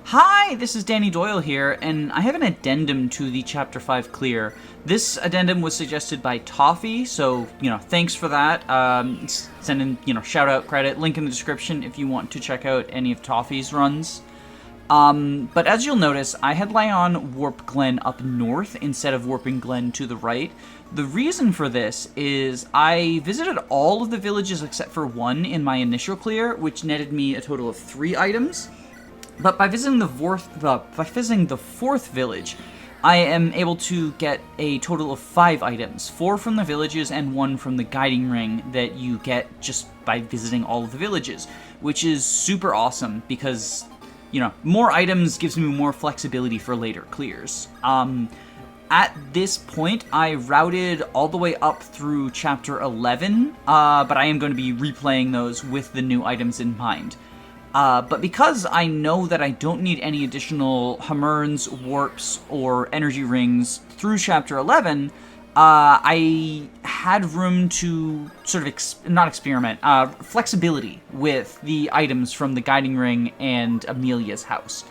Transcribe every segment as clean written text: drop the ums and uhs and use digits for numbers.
Hi, this is Danny Doyle here, and I have an addendum to the Chapter 5 clear. This addendum was suggested by Toffee, so, thanks for that. Send in, shout out credit, link in the description if you want to check out any of Toffee's runs. But as you'll notice, I had Lyon warp Glen up north instead of warping Glen to the right. The reason for this is I visited all of the villages except for one in my initial clear, which netted me a total of 3 items. But by visiting the fourth village, I am able to get a total of 5 items, 4 from the villages and 1 from the guiding ring that you get just by visiting all of the villages, which is super awesome because, more items gives me more flexibility for later clears. At this point, I routed all the way up through Chapter 11, but I am going to be replaying those with the new items in mind. But because I know that I don't need any additional Hammerns, warps, or energy rings through Chapter 11, I had room to sort of flexibility with the items from the Guiding Ring and Amelia's house.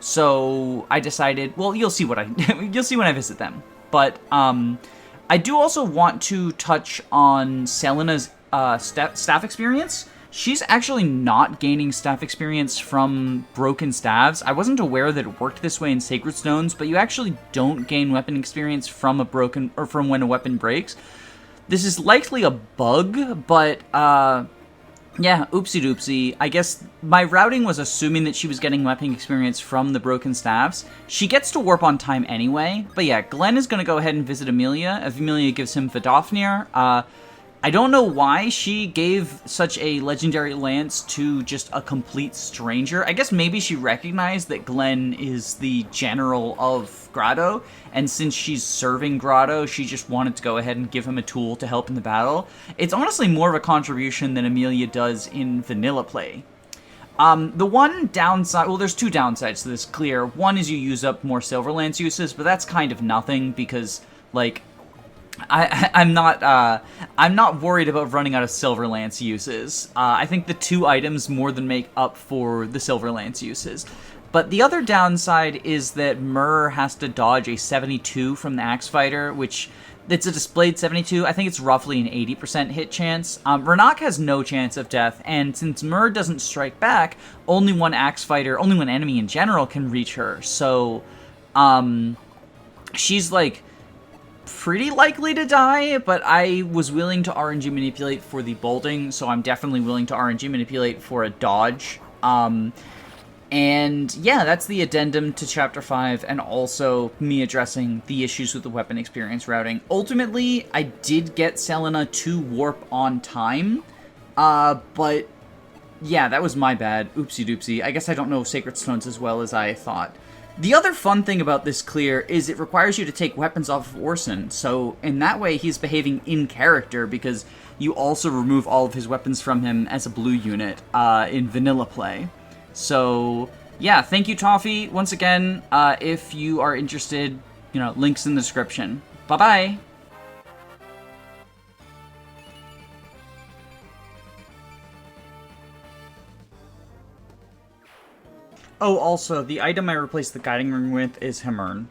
So I decided, well, you'll see you'll see when I visit them. But I do also want to touch on Selena's staff experience. She's actually not gaining staff experience from broken staves. I wasn't aware that it worked this way in Sacred Stones, but you actually don't gain weapon experience from from when a weapon breaks. This is likely a bug, but yeah, oopsie doopsie. I guess my routing was assuming that she was getting weapon experience from the broken staves. She gets to warp on time anyway, but yeah, Glen is going to go ahead and visit Amelia. If Amelia gives him Vidofnir, I don't know why she gave such a legendary lance to just a complete stranger. I guess maybe she recognized that Glen is the general of Grotto, and since she's serving Grotto, she just wanted to go ahead and give him a tool to help in the battle. It's honestly more of a contribution than Amelia does in vanilla play. The one downside, well, there's 2 downsides to this clear. One is you use up more Silver Lance uses, but that's kind of nothing because, like, I'm not worried about running out of Silver Lance uses. I think the 2 items more than make up for the Silver Lance uses. But the other downside is that Myrrh has to dodge a 72 from the Axe Fighter, which it's a displayed 72. I think it's roughly an 80% hit chance. Renak has no chance of death, and since Myrrh doesn't strike back, only one enemy in general can reach her. So, she's like pretty likely to die, but I was willing to RNG manipulate for the bolting, so I'm definitely willing to RNG manipulate for a dodge. And yeah, that's the addendum to Chapter 5, and also me addressing the issues with the weapon experience routing. Ultimately, I did get Selena to warp on time, but yeah, that was my bad. Oopsie doopsie. I guess I don't know Sacred Stones as well as I thought. The other fun thing about this clear is it requires you to take weapons off of Orson, so in that way he's behaving in character because you also remove all of his weapons from him as a blue unit in vanilla play. So yeah, thank you Toffee once again. If you are interested, links in the description. Bye-bye! Oh, also, the item I replaced the guiding ring with is Hammern.